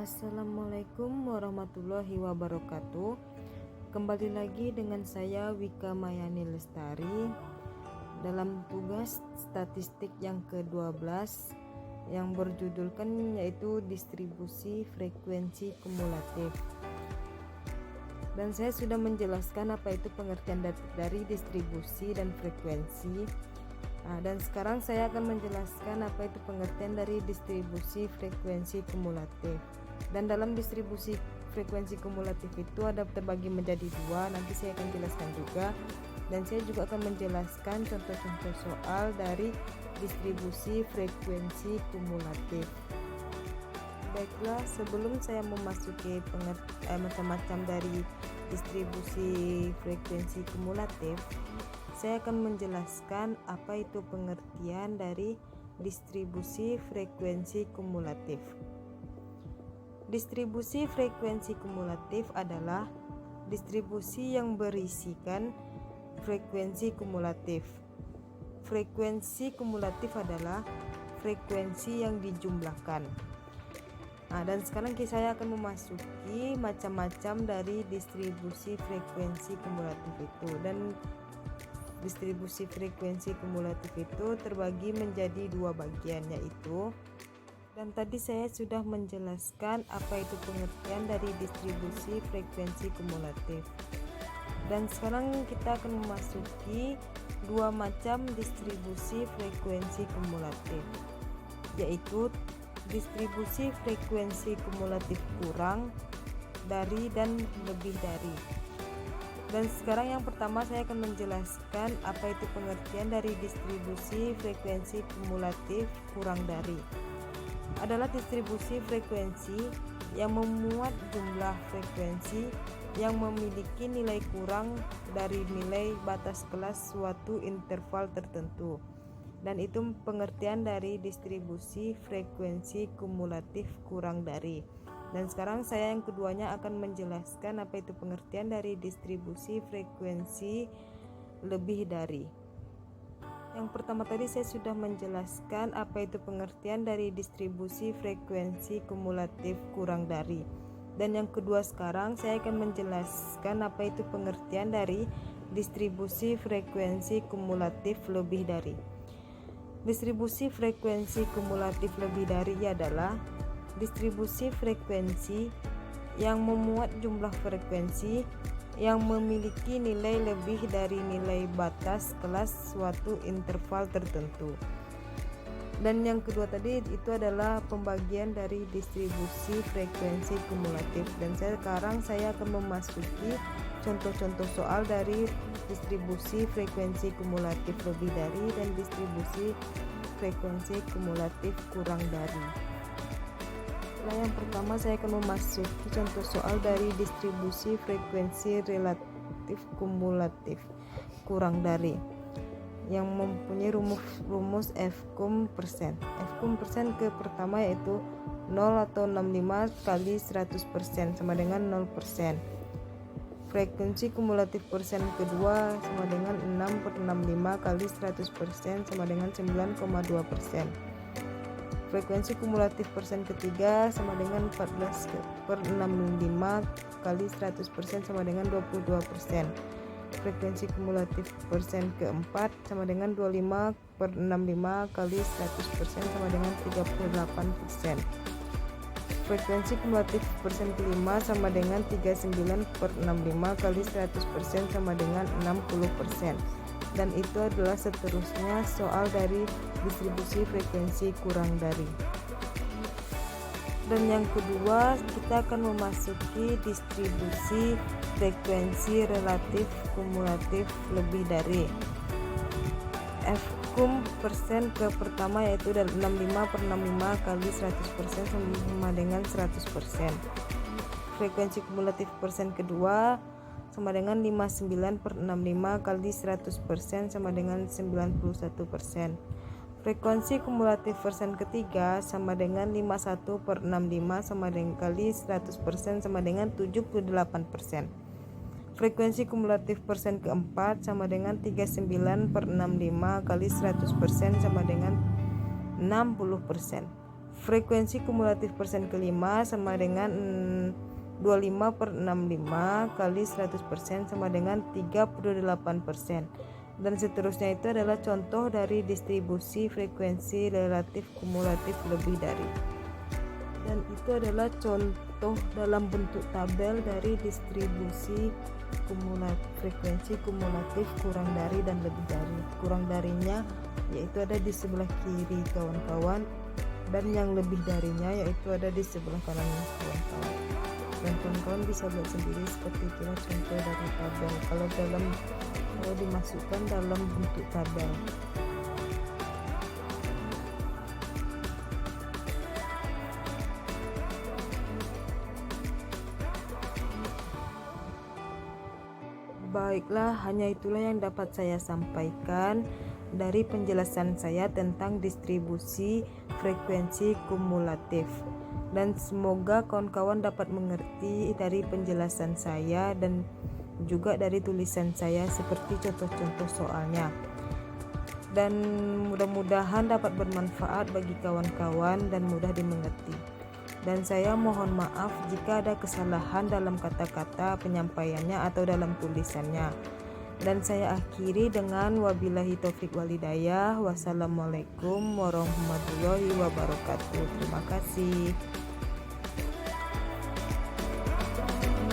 Assalamualaikum warahmatullahi wabarakatuh. Kembali lagi dengan saya Wika Mayani Lestari dalam tugas statistik yang ke-12 yang berjudulkan yaitu distribusi frekuensi kumulatif. Dan saya sudah menjelaskan apa itu pengertian dari distribusi dan frekuensi. Dan sekarang saya akan menjelaskan apa itu pengertian dari distribusi frekuensi kumulatif. Dan dalam distribusi frekuensi kumulatif itu ada terbagi menjadi dua, nanti saya akan jelaskan juga. Dan saya juga akan menjelaskan contoh-contoh soal dari distribusi frekuensi kumulatif. Baiklah, sebelum saya memasuki macam-macam dari distribusi frekuensi kumulatif, saya akan menjelaskan apa itu pengertian dari distribusi frekuensi kumulatif. Distribusi frekuensi kumulatif adalah distribusi yang berisikan frekuensi kumulatif. Frekuensi kumulatif adalah frekuensi yang dijumlahkan. Dan sekarang saya akan memasuki macam-macam dari distribusi frekuensi kumulatif itu. Dan distribusi frekuensi kumulatif itu terbagi menjadi dua bagian, yaitu, dan tadi saya sudah menjelaskan apa itu pengertian dari distribusi frekuensi kumulatif. Dan sekarang kita akan memasuki dua macam distribusi frekuensi kumulatif, yaitu distribusi frekuensi kumulatif kurang dari dan lebih dari. Dan sekarang yang pertama saya akan menjelaskan apa itu pengertian dari distribusi frekuensi kumulatif kurang dari. Adalah distribusi frekuensi yang memuat jumlah frekuensi yang memiliki nilai kurang dari nilai batas kelas suatu interval tertentu. Dan itu pengertian dari distribusi frekuensi kumulatif kurang dari. Dan sekarang saya yang keduanya akan menjelaskan apa itu pengertian dari distribusi frekuensi lebih dari. Yang pertama tadi saya sudah menjelaskan apa itu pengertian dari distribusi frekuensi kumulatif kurang dari. Dan yang kedua sekarang saya akan menjelaskan apa itu pengertian dari distribusi frekuensi kumulatif lebih dari. Distribusi frekuensi kumulatif lebih dari adalah distribusi frekuensi yang memuat jumlah frekuensi yang memiliki nilai lebih dari nilai batas kelas suatu interval tertentu. Dan yang kedua tadi itu adalah pembagian dari distribusi frekuensi kumulatif. Dan sekarang saya akan memasuki contoh-contoh soal dari distribusi frekuensi kumulatif lebih dari dan distribusi frekuensi kumulatif kurang dari. Nah, yang pertama saya akan memasuki contoh soal dari distribusi frekuensi relatif kumulatif kurang dari yang mempunyai rumus Fkum persen. Fkum persen ke pertama yaitu 0 atau 65 kali 100% sama dengan 0%. Frekuensi kumulatif persen kedua sama dengan 6 per 65 kali 100% sama dengan 9,2%. Frekuensi kumulatif persen ketiga sama dengan 14 per 65 kali 100% sama dengan 22%. Frekuensi kumulatif persen keempat sama dengan 25 per 65 kali 100% sama dengan 38%. Frekuensi kumulatif persen kelima sama dengan 39 per 65 kali 100% sama dengan 60%. Dan itu adalah seterusnya soal dari distribusi frekuensi kurang dari. Dan yang kedua kita akan memasuki distribusi frekuensi relatif kumulatif lebih dari. Fkum persen ke pertama yaitu 65 per 65 kali 100% sama dengan 100%. Frekuensi kumulatif persen kedua sama dengan 59 per 65 kali 100% sama dengan 91%. Frekuensi kumulatif persen ketiga sama dengan 51 per 65 sama dengan kali 100% sama dengan 78%. Frekuensi kumulatif persen keempat sama dengan 39 per 65 kali 100% sama dengan 60%. Frekuensi kumulatif persen kelima sama dengan 25/65 kali 100% sama dengan 38%. Dan seterusnya itu adalah contoh dari distribusi frekuensi relatif kumulatif lebih dari. Dan itu adalah contoh dalam bentuk tabel dari distribusi frekuensi kumulatif kurang dari dan lebih dari. Kurang darinya yaitu ada di sebelah kiri kawan-kawan, dan yang lebih darinya yaitu ada di sebelah kanan kawan-kawan. Dan kawan-kawan bisa lihat sendiri seperti itulah contoh dari tabel kalau dimasukkan dalam bentuk tabel. Baiklah, hanya itulah yang dapat saya sampaikan dari penjelasan saya tentang distribusi frekuensi kumulatif. Dan semoga kawan-kawan dapat mengerti dari penjelasan saya dan juga dari tulisan saya seperti contoh-contoh soalnya. Dan mudah-mudahan dapat bermanfaat bagi kawan-kawan dan mudah dimengerti. Dan saya mohon maaf jika ada kesalahan dalam kata-kata penyampaiannya atau dalam tulisannya. Dan saya akhiri dengan wabillahi taufik walhidayah. Wassalamualaikum warahmatullahi wabarakatuh. Terima kasih.